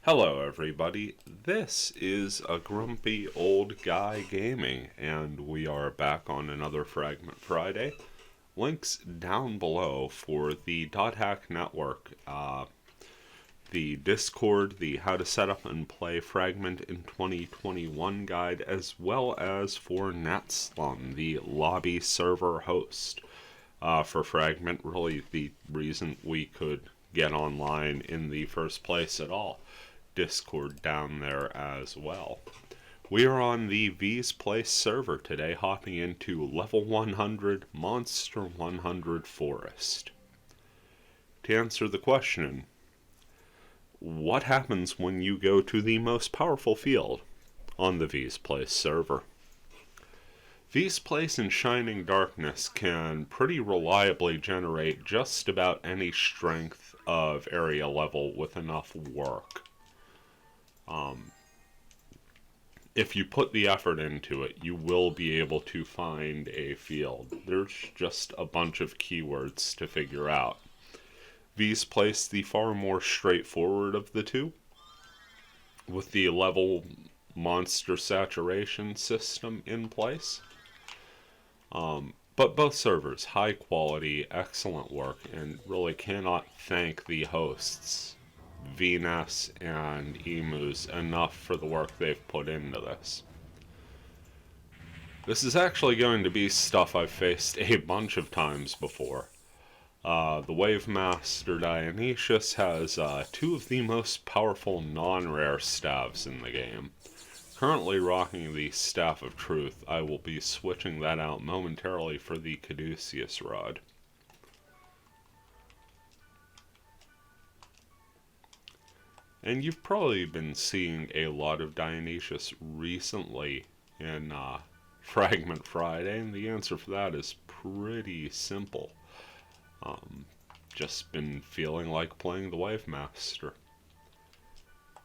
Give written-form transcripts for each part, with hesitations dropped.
Hello, everybody. This is a grumpy old guy gaming, and we are back on another Fragment Friday. Links down below for the .hack network, the Discord, the How to Set Up and Play Fragment in 2021 guide, as well as for NetSlum, the lobby server host for Fragment. Really, the reason we could get online in the first place at all. Discord down there as well. We are on the V's Place server today, hopping into level 100 Monster 100 Forest. To answer the question, what happens when you go to the most powerful field on the V's Place server? V's Place in Shining Darkness can pretty reliably generate just about any strength of area level with enough work. If you put the effort into it, you will be able to find a field. There's just a bunch of keywords to figure out. V's Place, the far more straightforward of the two, with the level monster saturation system in place. But both servers, high quality, excellent work, and really cannot thank the hosts, Venus and Emus, enough for the work they've put into this. This is actually going to be stuff I've faced a bunch of times before. The Wave Master Dionysius has two of the most powerful non-rare staves in the game. Currently rocking the Staff of Truth, I will be switching that out momentarily for the Caduceus Rod. And you've probably been seeing a lot of Dionysius recently in Fragment Friday, and the answer for that is pretty simple. Just been feeling like playing the Wave Master.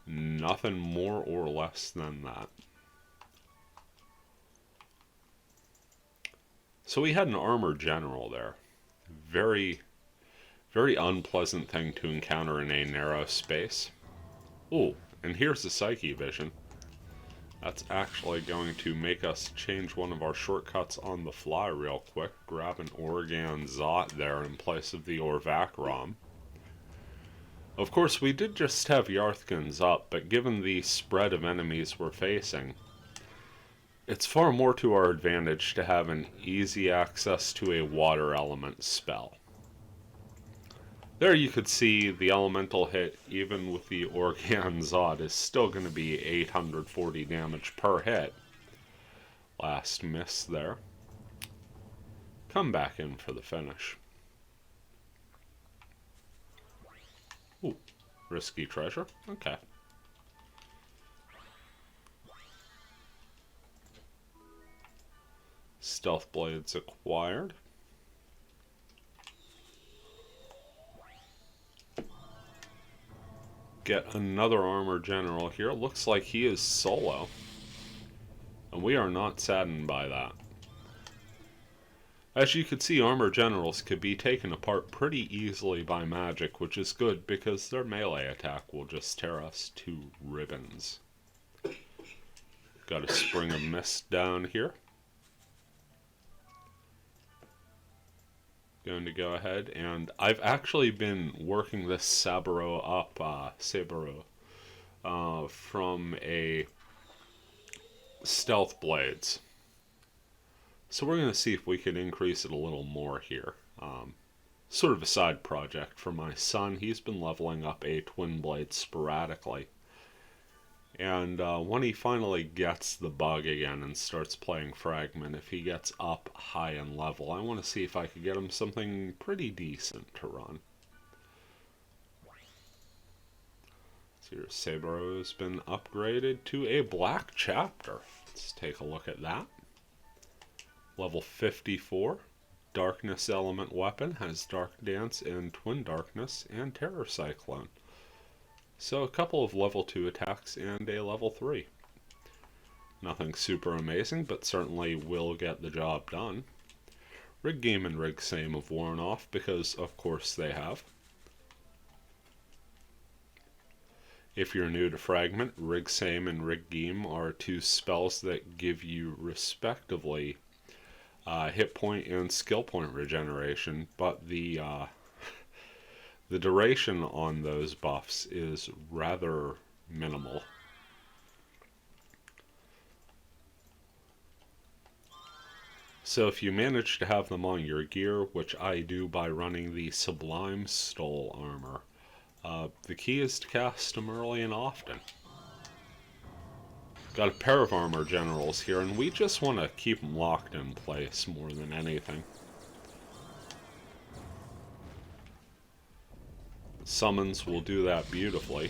Nothing more or less than that. So we had an Armor General there. Very unpleasant thing to encounter in a narrow space. Ooh, and here's the Psyche Vision. That's actually going to make us change one of our shortcuts on the fly real quick. Grab an Organ Zot there in place of the Orvakram. Of course, we did just have Yarthkins up, but given the spread of enemies we're facing, it's far more to our advantage to have an easy access to a water element spell. There you could see the elemental hit, even with the Organ Zod, is still going to be 840 damage per hit. Last miss there. Come back in for the finish. Ooh, risky treasure? Okay. Stealth Blades acquired. Get another Armor General here. Looks like he is solo. And we are not saddened by that. As you can see, Armor Generals could be taken apart pretty easily by magic, which is good because their melee attack will just tear us to ribbons. Got a Spring of Mist down here. Going to go ahead, and I've actually been working this Saburo up, from a Stealth Blades. So we're going to see if we can increase it a little more here. Sort of a side project for my son. He's been leveling up a Twin Blade sporadically. And when he finally gets the bug again and starts playing Fragment, if he gets up high in level, I want to see if I could get him something pretty decent to run. So your Saburo has been upgraded to a Black Chapter. Let's take a look at that. Level 54. Darkness Element Weapon has Dark Dance and Twin Darkness and Terror Cyclone. So a couple of level 2 attacks and a level 3. Nothing super amazing, but certainly will get the job done. Rig Game and Rig Same have worn off because, of course, they have. If you're new to Fragment, Rig Same and Rig Geem are two spells that give you respectively hit point and skill point regeneration, but the duration on those buffs is rather minimal. So if you manage to have them on your gear, which I do by running the Sublime Stole armor, the key is to cast them early and often. Got a pair of armor generals here, and we just want to keep them locked in place more than anything. Summons will do that beautifully.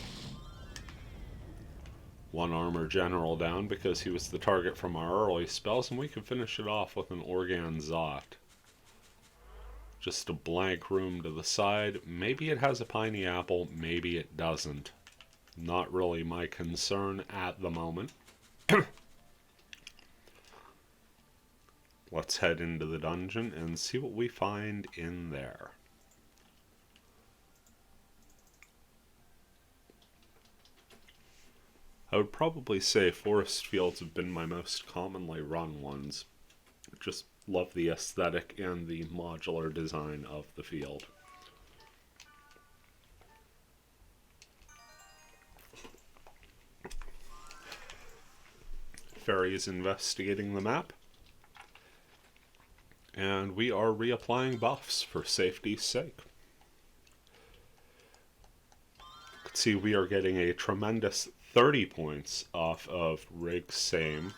One armor general down because he was the target from our early spells, and we can finish it off with an Organ Zot. Just a blank room to the side. Maybe it has a Piney Apple, maybe it doesn't. Not really my concern at the moment. Let's head into the dungeon and see what we find in there. I would probably say forest fields have been my most commonly run ones. Just love the aesthetic and the modular design of the field. Fairy is investigating the map. And we are reapplying buffs for safety's sake. You can see we are getting a tremendous 30 points off of Rig Same.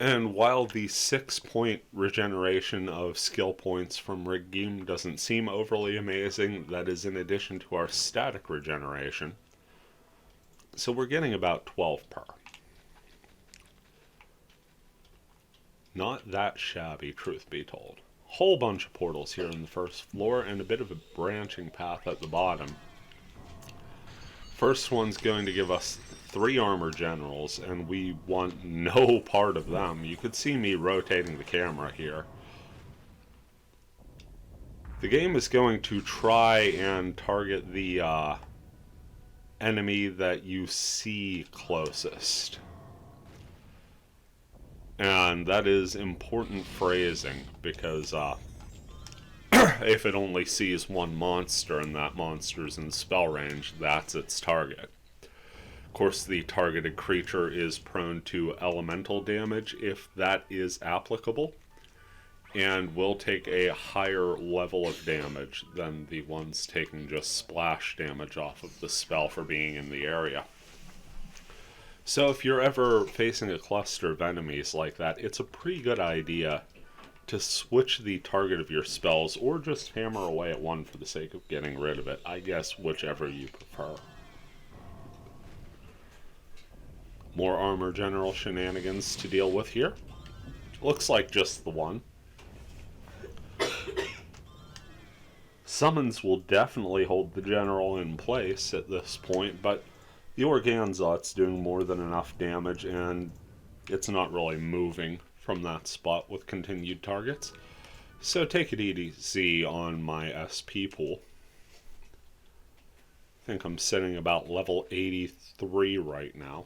And while the 6-point regeneration of skill points from Rig Geem doesn't seem overly amazing, that is in addition to our static regeneration. So we're getting about 12 per. Not that shabby, truth be told. Whole bunch of portals here in the first floor and a bit of a branching path at the bottom. First one's going to give us 3 armor generals, and we want no part of them. You could see me rotating the camera here. The game is going to try and target the enemy that you see closest. And that is important phrasing, because if it only sees one monster and that monster's in spell range, that's its target. Of course, the targeted creature is prone to elemental damage if that is applicable, and will take a higher level of damage than the ones taking just splash damage off of the spell for being in the area. So if you're ever facing a cluster of enemies like that, it's a pretty good idea to switch the target of your spells, or just hammer away at one for the sake of getting rid of it. I guess whichever you prefer. More armor general shenanigans to deal with here. Looks like just the one. Summons will definitely hold the general in place at this point, but the Organ Zot's doing more than enough damage, and it's not really moving from that spot with continued targets. So take it easy on my SP pool. I think I'm sitting about level 83 right now.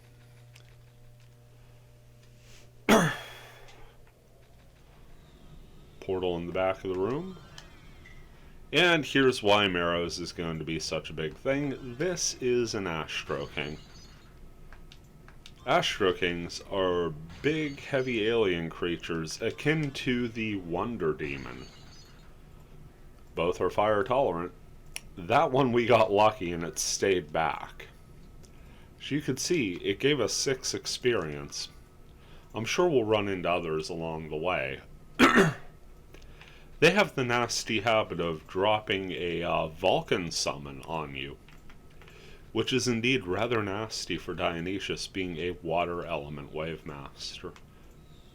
Portal in the back of the room. And here's why Marrows is going to be such a big thing. This is an Astro King. Astro Kings are big, heavy alien creatures akin to the Wonder Demon. Both are fire tolerant. That one we got lucky and it stayed back. As you could see, it gave us 6 experience. I'm sure we'll run into others along the way. They have the nasty habit of dropping a Vulcan summon on you, which is indeed rather nasty for Dionysius being a water element wave master.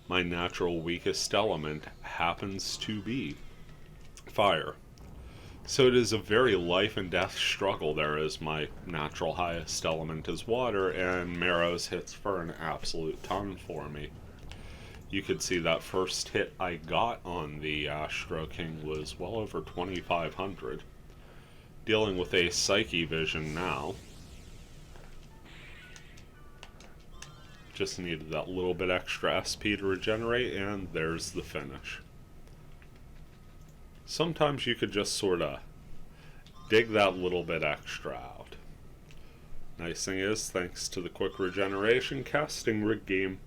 My natural weakest element happens to be fire. So it is a very life and death struggle there, as my natural highest element is water, and Marrows hits for an absolute ton for me. You could see that first hit I got on the Astro King was well over 2,500. Dealing with a Psyche Vision now. Just needed that little bit extra SP to regenerate, and there's the finish. Sometimes you could just sort of dig that little bit extra out. Nice thing is, thanks to the quick regeneration, casting Rig Game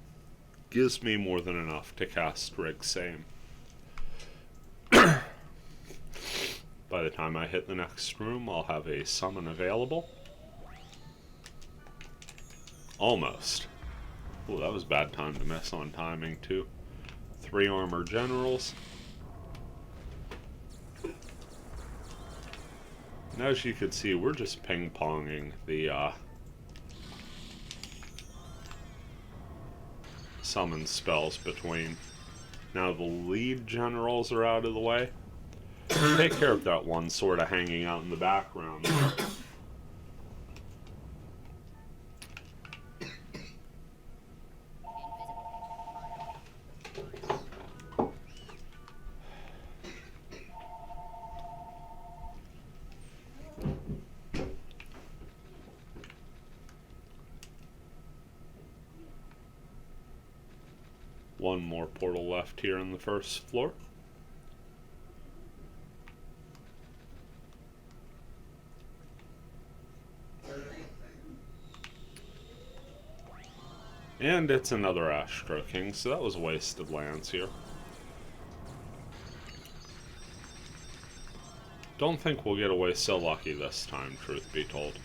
gives me more than enough to cast Rig Same. By the time I hit the next room, I'll have a summon available. Almost. Oh, that was a bad time to miss on timing, too. 3 armor generals. And as you can see, we're just ping-ponging the summon spells between. Now the lead generals are out of the way. Take care of that one sort of hanging out in the background there. One more portal left here on the first floor. And it's another Astro King, so that was a wasted lands here. Don't think we'll get away so lucky this time, truth be told.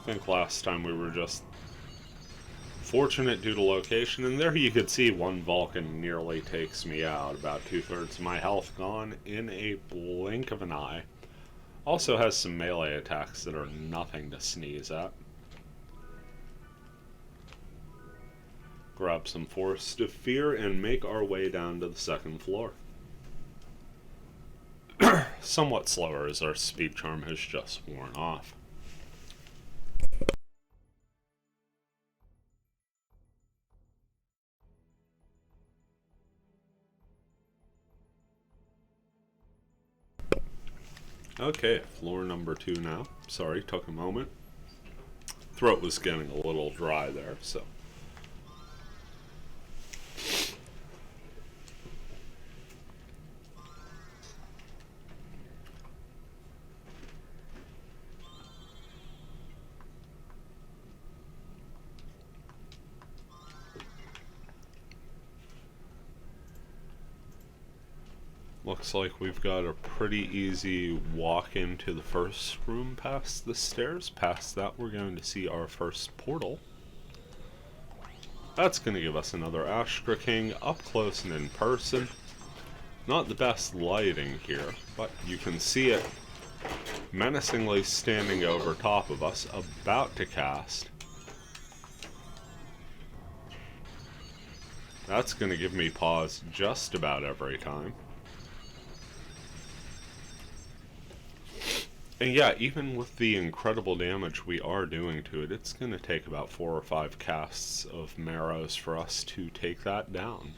I think last time we were just fortunate due to location, and there you could see one Vulcan nearly takes me out. About 2/3 of my health gone in a blink of an eye. Also has some melee attacks that are nothing to sneeze at. Grab some Forest of Fear and make our way down to the second floor. Somewhat slower as our speed charm has just worn off. Okay, floor number 2 now. Sorry, took a moment. Throat was getting a little dry there, so. Looks like we've got a pretty easy walk into the first room past the stairs. Past that, we're going to see our first portal. That's going to give us another Ashtra King up close and in person. Not the best lighting here, but you can see it menacingly standing over top of us, about to cast. That's going to give me pause just about every time. And yeah, even with the incredible damage we are doing to it, it's going to take about 4 or 5 casts of Marrows for us to take that down.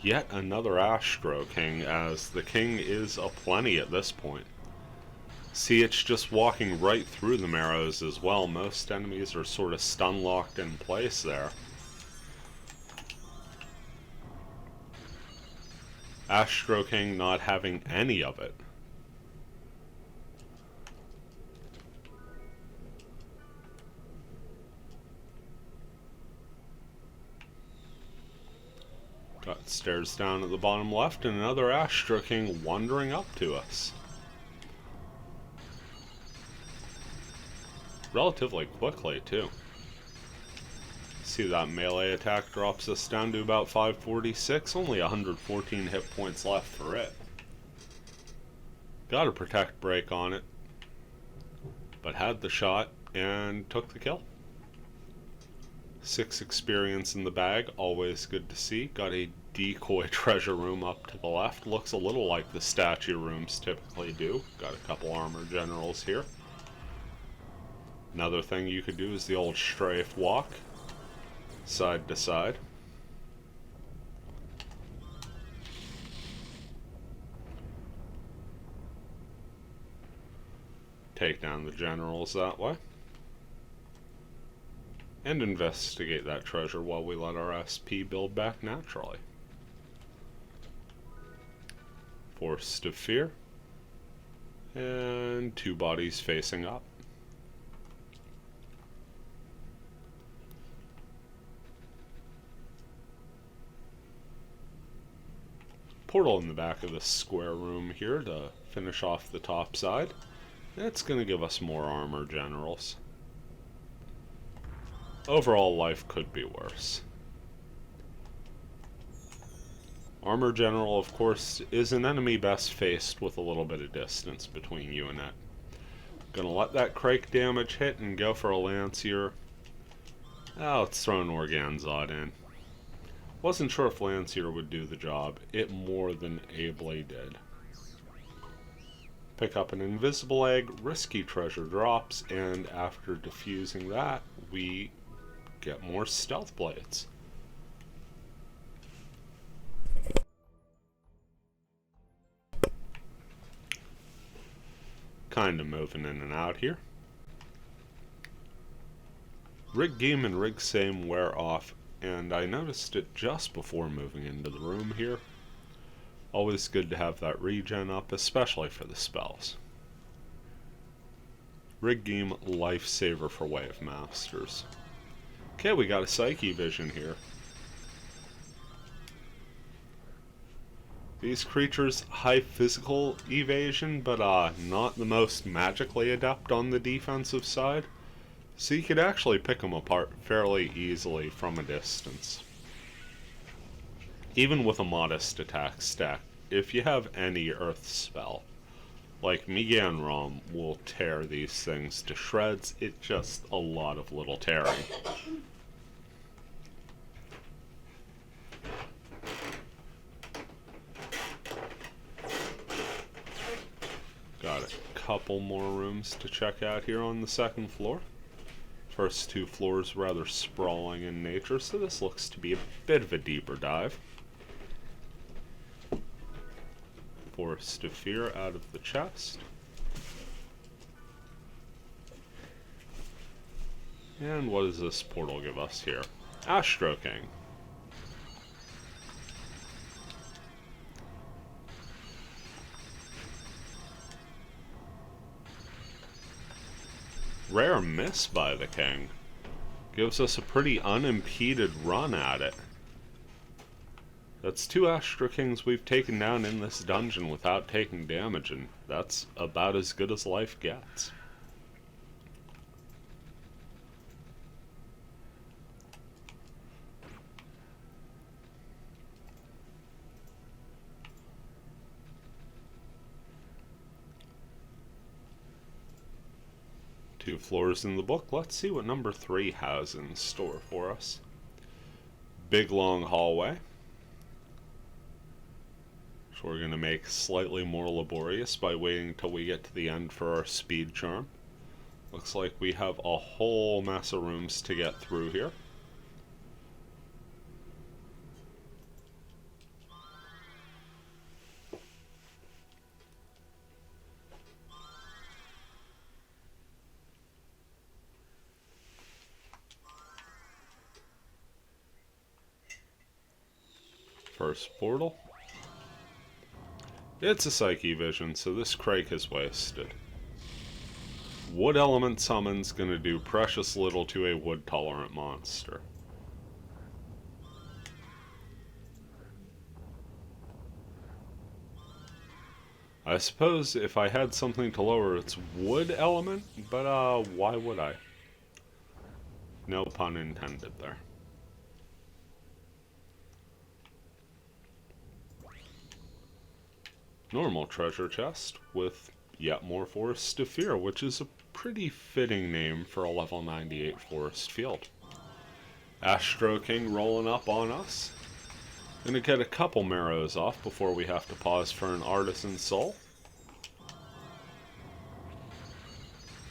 Yet another Astro King, as the King is aplenty at this point. See, it's just walking right through the Marrows as well. Most enemies are sort of stun-locked in place there. Astro King not having any of it. Got stairs down at the bottom left, and another Astro King wandering up to us. Relatively quickly, too. See, that melee attack drops us down to about 546, only 114 hit points left for it. Got a protect break on it, but had the shot and took the kill. 6 experience in the bag, always good to see. Got a decoy treasure room up to the left. Looks a little like the statue rooms typically do. Got a couple armor generals here. Another thing you could do is the old strafe walk, side to side. Take down the generals that way. and investigate that treasure while we let our SP build back naturally. Forest of Fear, and 2 bodies facing up. Portal in the back of this square room here to finish off the top side. It's going to give us more armor generals. Overall, life could be worse. Armor General, of course, is an enemy best faced with a little bit of distance between you and it. Gonna let that Crake damage hit and go for a Lancier. Oh, let's throw an Organzod in. Wasn't sure if Lancier would do the job. It more than ably did. Pick up an Invisible Egg, risky treasure drops, and after defusing that, we get more Stealth Blades. Kind of moving in and out here. Rig Game and Rig Same wear off, and I noticed it just before moving into the room here. Always good to have that regen up, especially for the spells. Rig Game, lifesaver for Wave Masters. Okay, we got a Psyche Vision here. These creatures, high physical evasion, but not the most magically adept on the defensive side. So you could actually pick them apart fairly easily from a distance. Even with a modest attack stack, if you have any earth spell, like Migan Rom will tear these things to shreds. It's just a lot of little tearing. Got a couple more rooms to check out here on the second floor. First 2 floors rather sprawling in nature, so this looks to be a bit of a deeper dive. Forest of Fear out of the chest. And what does this portal give us here? Astro King. Rare miss by the King. Gives us a pretty unimpeded run at it. That's 2 Astro Kings we've taken down in this dungeon without taking damage, and that's about as good as life gets. Two floors in the book. Let's see what number 3 has in store for us. Big long hallway. So we're going to make slightly more laborious by waiting until we get to the end for our speed charm. Looks like we have a whole mess of rooms to get through here. First portal. It's a Psyche Vision, so this Crake is wasted. Wood Element Summon's gonna do precious little to a wood-tolerant monster. I suppose if I had something to lower its wood element, but why would I? No pun intended there. Normal treasure chest with yet more Forest of Fear, which is a pretty fitting name for a level 98 forest field. Astro King rolling up on us. Gonna get a couple marrows off before we have to pause for an Artisan Soul.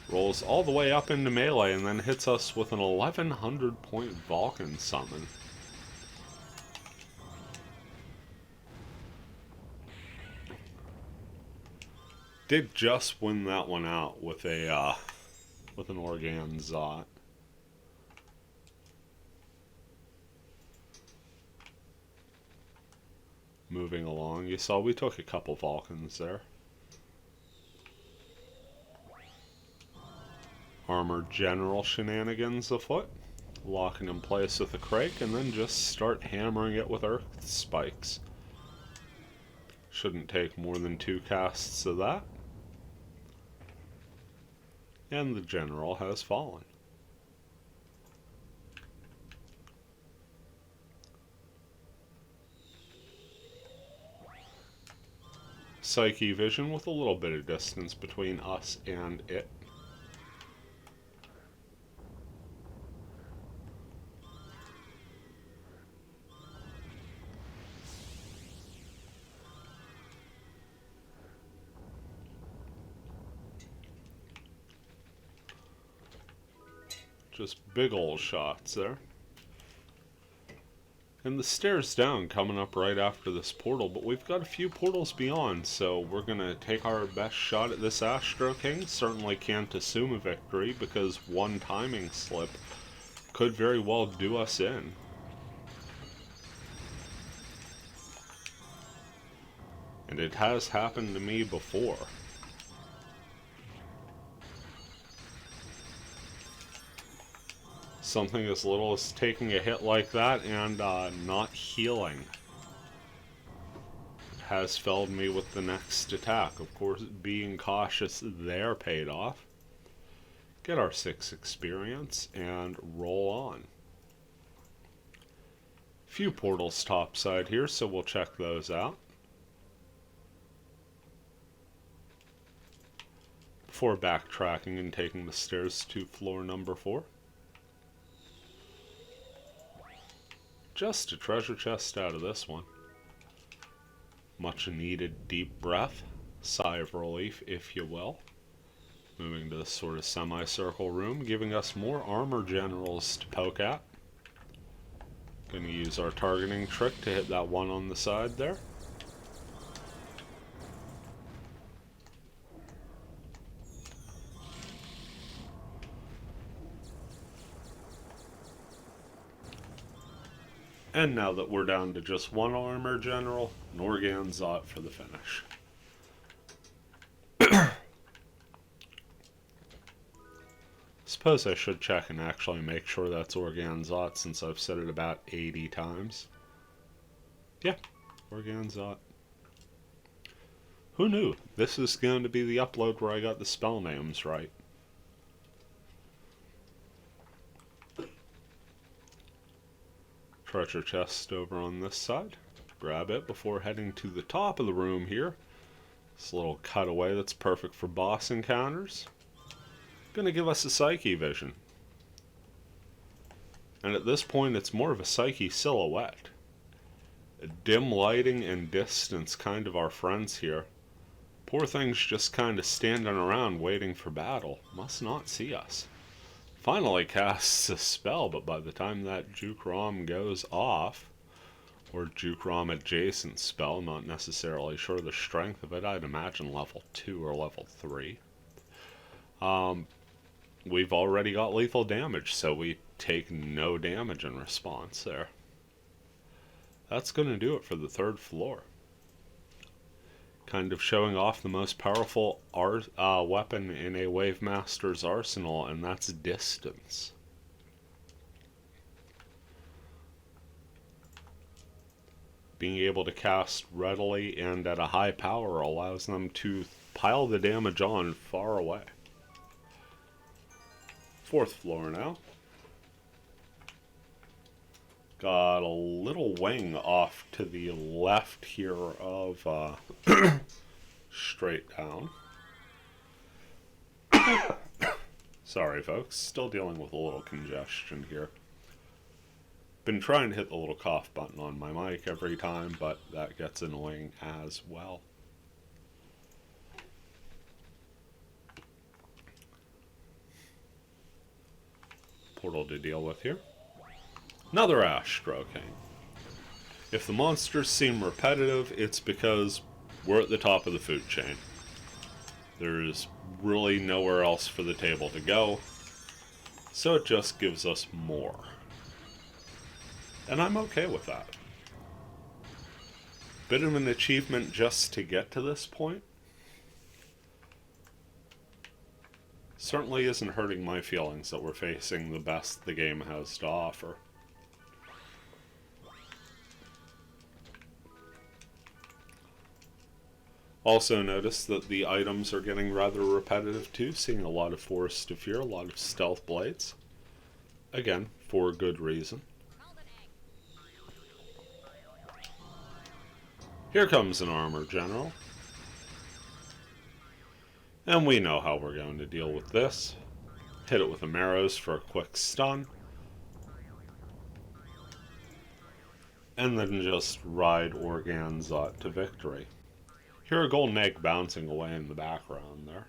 Rolls all the way up into melee and then hits us with an 1100 point Vulcan summon. Did just win that one out with a with an Organzot. moving along. You saw we took a couple Vulcans there. Armored General shenanigans afoot. Locking in place with a Crake, and then just start hammering it with Earth Spikes. Shouldn't take more than 2 casts of that. And the General has fallen. Psyche Vision with a little bit of distance between us and it. Just big ol' shots there. And the stairs down coming up right after this portal, but we've got a few portals beyond, so we're going to take our best shot at this Astro King. Certainly can't assume a victory, because one timing slip could very well do us in. And it has happened to me before. Something as little as taking a hit like that and not healing has felled me with the next attack. Of course, being cautious there paid off. Get our 6 experience and roll on. Few portals topside here, so we'll check those out. Before backtracking and taking the stairs to floor number 4. Just a treasure chest out of this one. Much needed deep breath, sigh of relief if you will. Moving to this sort of semicircle room, giving us more armor generals to poke at. Gonna use our targeting trick to hit that one on the side there. And now that we're down to just one armor general, an Organzot for the finish. Suppose I should check and actually make sure that's Organzot, since I've said it about 80 times. Yeah, Organzot. Who knew? This is going to be the upload where I got the spell names right. Treasure chest over on this side. Grab it before heading to the top of the room here. This little cutaway that's perfect for boss encounters. Gonna give us a Psyche Vision. And at this point it's more of a Psyche silhouette. Dim lighting and distance kind of our friends here. Poor thing's just kind of standing around waiting for battle. Must not see us. Finally casts a spell, but by the time that Juke Rom goes off, or Juke Rom adjacent spell, not necessarily sure the strength of it, I'd imagine level 2 or level 3. We've already got lethal damage, so we take no damage in response there. That's going to do it for the 3rd floor. Kind of showing off the most powerful weapon in a Wave Master's arsenal, and that's distance. Being able to cast readily and at a high power allows them to pile the damage on far away. 4th floor now. Got a little wing off to the left here of straight down. Sorry folks, still dealing with a little congestion here. Been trying to hit the little cough button on my mic every time, but that gets annoying as well. Portal to deal with here. Another Astro King. If the monsters seem repetitive, it's because we're at the top of the food chain. There's really nowhere else for the table to go, so it just gives us more. And I'm okay with that. Bit of an achievement just to get to this point. Certainly isn't hurting my feelings that we're facing the best the game has to offer. Also notice that the items are getting rather repetitive too, seeing a lot of Forest of Fear, a lot of Stealth Blades. Again, for good reason. Here comes an Armor General. And we know how we're going to deal with this. Hit it with the Marrows for a quick stun. And then just ride Organzot to victory. Hear a golden egg bouncing away in the background there.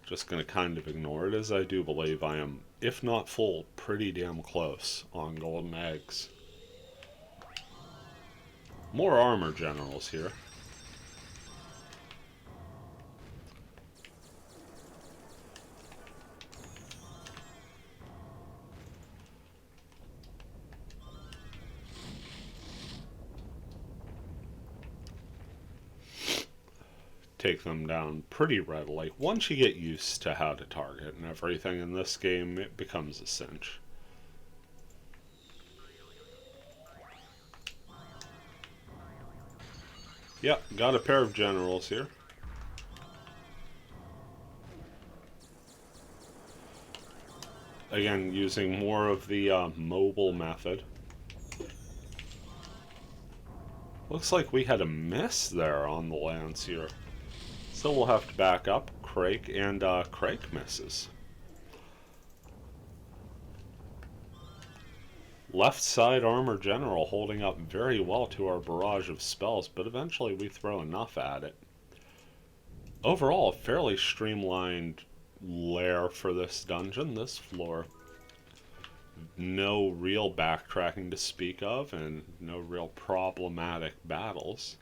Just going to kind of ignore it, as I do believe I am, if not full, pretty damn close on golden eggs. More Armor Generals here. Take them down pretty readily. Once you get used to how to target and everything in this game, it becomes a cinch. Yep, got a pair of generals here. Again, using more of the mobile method. Looks like we had a miss there on the lance here. So we'll have to back up. Crake, and Crake misses. Left side Armor General holding up very well to our barrage of spells, but eventually we throw enough at it. Overall, a fairly streamlined lair for this dungeon, this floor. No real backtracking to speak of, and no real problematic battles.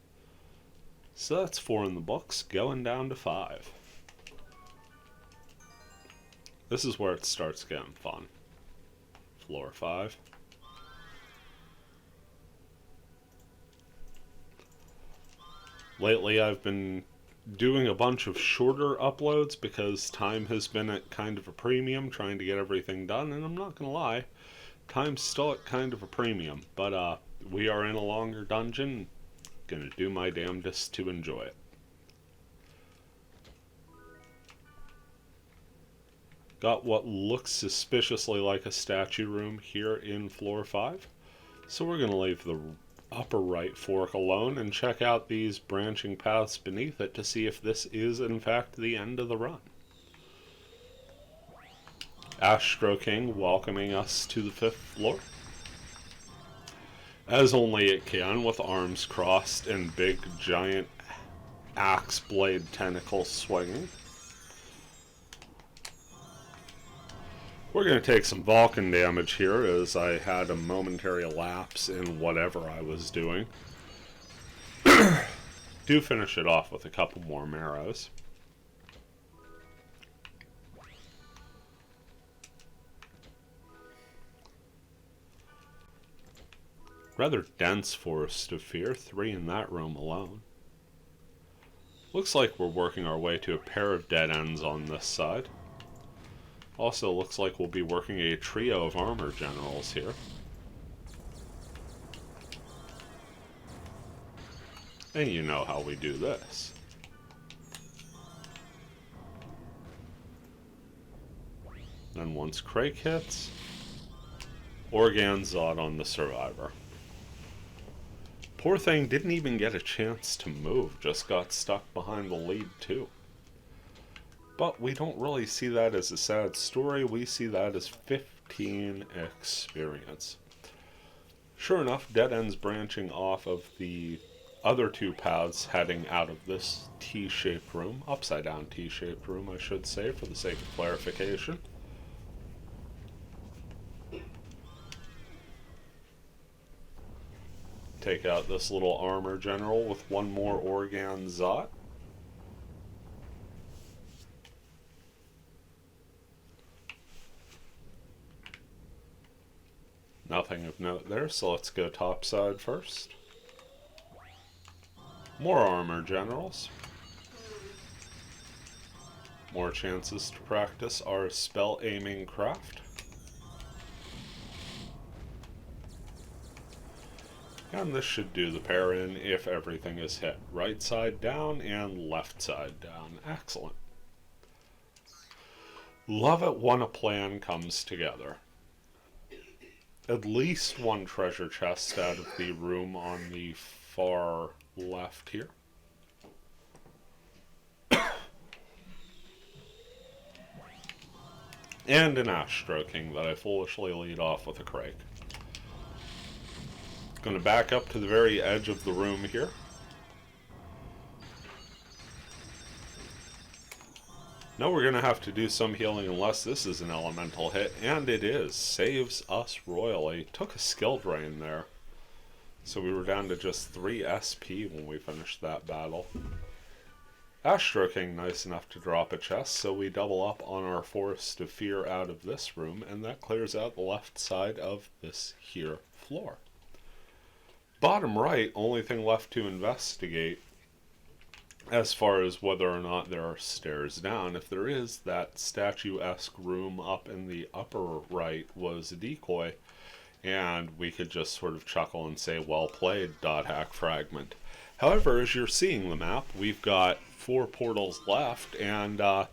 So that's 4 in the books, going down to 5. This is where it starts getting fun. Floor 5. Lately I've been doing a bunch of shorter uploads because time has been at kind of a premium trying to get everything done, and I'm not gonna lie, time's still at kind of a premium, but we are in a longer dungeon. Gonna do my damnedest to enjoy it. Got what looks suspiciously like a statue room here in floor 5. So we're gonna leave the upper right fork alone and check out these branching paths beneath it to see if this is in fact the end of the run. Astro King welcoming us to the 5th floor. As only it can, with arms crossed and big giant axe blade tentacles swinging. We're going to take some Vulcan damage here, as I had a momentary lapse in whatever I was doing. Do finish it off with a couple more marrows. Rather dense Forest of Fear, 3 in that room alone. Looks like we're working our way to a pair of dead ends on this side. Also looks like we'll be working a trio of Armor Generals here. And you know how we do this. Then once Crake hits, Organzot on the Survivor. Poor thing didn't even get a chance to move, just got stuck behind the lead too. But we don't really see that as a sad story, we see that as 15 experience. Sure enough, dead ends branching off of the other 2 paths heading out of this T-shaped room, upside down T-shaped room I should say for the sake of clarification. Take out this little Armor General with one more Organzot. Nothing of note there, so let's go topside first. More armor generals. More chances to practice our spell aiming craft. And this should do the pair in if everything is hit. Right side down and left side down. Excellent. Love it when a plan comes together. At least one treasure chest out of the room on the far left here. And an ash stroking that I foolishly lead off with a crake. Going to back up to the very edge of the room here. Now we're going to have to do some healing unless this is an elemental hit, and it is. Saves us royally. Took a skill drain there. So we were down to just 3 SP when we finished that battle. Ash stroking nice enough to drop a chest, so we double up on our Forest of Fear out of this room, and that clears out the left side of this here floor. Bottom right, only thing left to investigate as far as whether or not there are stairs down. If there is, that statue-esque room up in the upper right was a decoy, and we could just sort of chuckle and say, well played, .hack fragment. However, as you're seeing the map, we've got 4 portals left and no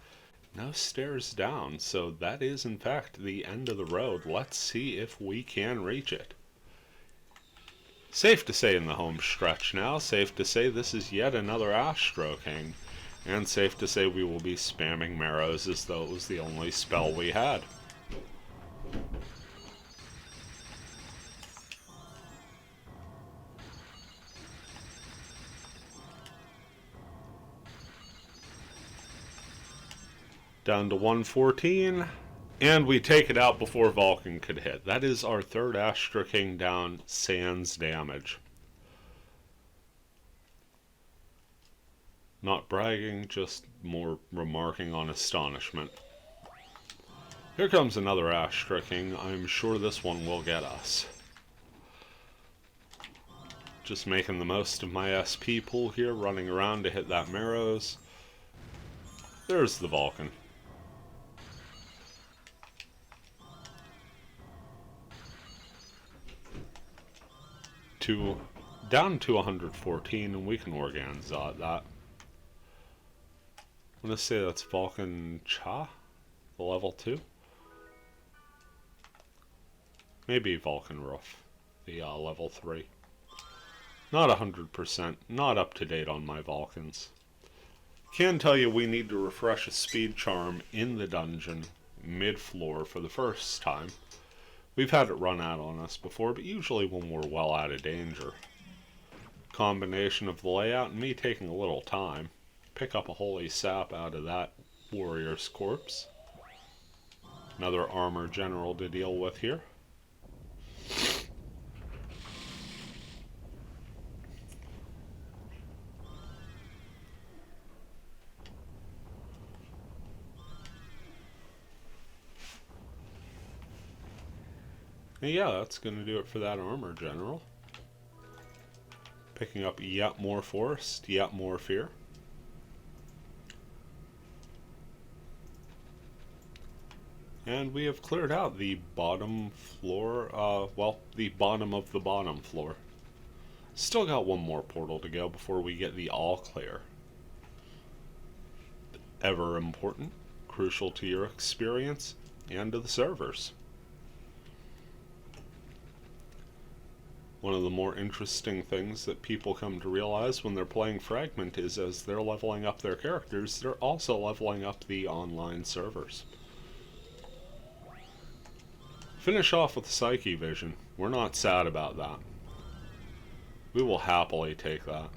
stairs down, so that is in fact the end of the road. Let's see if we can reach it. Safe to say in the home stretch now, safe to say this is yet another ash stroking, and safe to say we will be spamming marrows as though it was the only spell we had. Down to 114, and we take it out before Vulcan could hit. That is our 3rd Astra King down, sans damage. Not bragging, just more remarking on astonishment. Here comes another Astra King. I'm sure this one will get us. Just making the most of my SP pool here, running around to hit that Marrows. There's the Vulcan. Down to 114, and we can Organza that. I'm going to say that's Vulcan Cha, the level 2. Maybe Vulcan Roof, the level 3. Not 100%, not up to date on my Vulcans. Can tell you we need to refresh a speed charm in the dungeon mid-floor for the first time. We've had it run out on us before, but usually when we're well out of danger. Combination of the layout and me taking a little time. Pick up a holy sap out of that warrior's corpse. Another armor general to deal with here. Yeah, that's going to do it for that armor general. Picking up yet more forest, yet more fear. And we have cleared out the bottom floor, well, the bottom of the bottom floor. Still got one more portal to go before we get the all clear. Ever important, crucial to your experience, and to the servers. One of the more interesting things that people come to realize when they're playing Fragment is as they're leveling up their characters, they're also leveling up the online servers. Finish off with Psyche Vision. We're not sad about that. We will happily take that.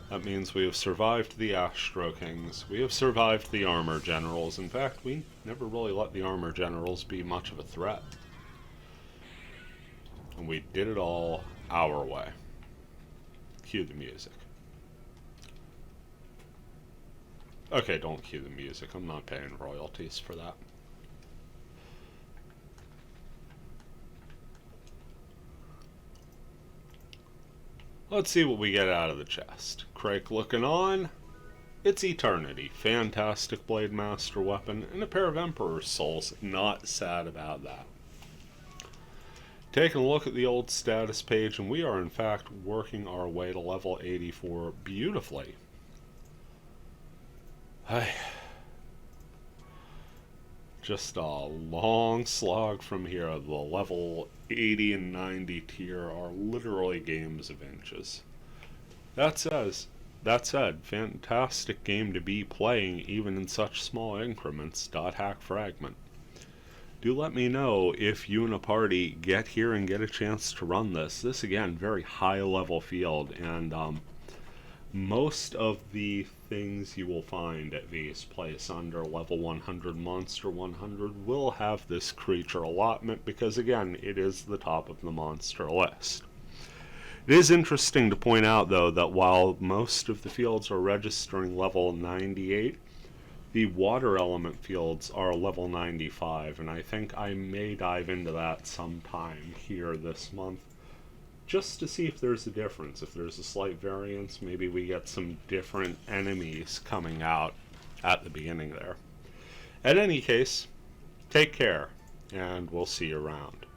That means we have survived the Astro Kings. We have survived the Armor Generals. In fact, we never really let the Armor Generals be much of a threat. And we did it all our way. Cue the music. Okay, don't cue the music. I'm not paying royalties for that. Let's see what we get out of the chest. Crake looking on. It's Eternity. Fantastic Blade Master weapon and a pair of Emperor's Souls. Not sad about that. Taking a look at the old status page, and we are in fact working our way to level 84 beautifully. Just a long slog from here. The level 80 and 90 tier are literally games of inches. That said, fantastic game to be playing even in such small increments. Hack Fragment. Do let me know if you and a party get here and get a chance to run this. This, again, very high level field, and most of the things you will find at V's Place under level 100 Monster 100 will have this creature allotment because, again, it is the top of the monster list. It is interesting to point out, though, that while most of the fields are registering level 98, the water element fields are level 95, and I think I may dive into that sometime here this month, just to see if there's a difference. If there's a slight variance, maybe we get some different enemies coming out at the beginning there. In any case, take care, and we'll see you around.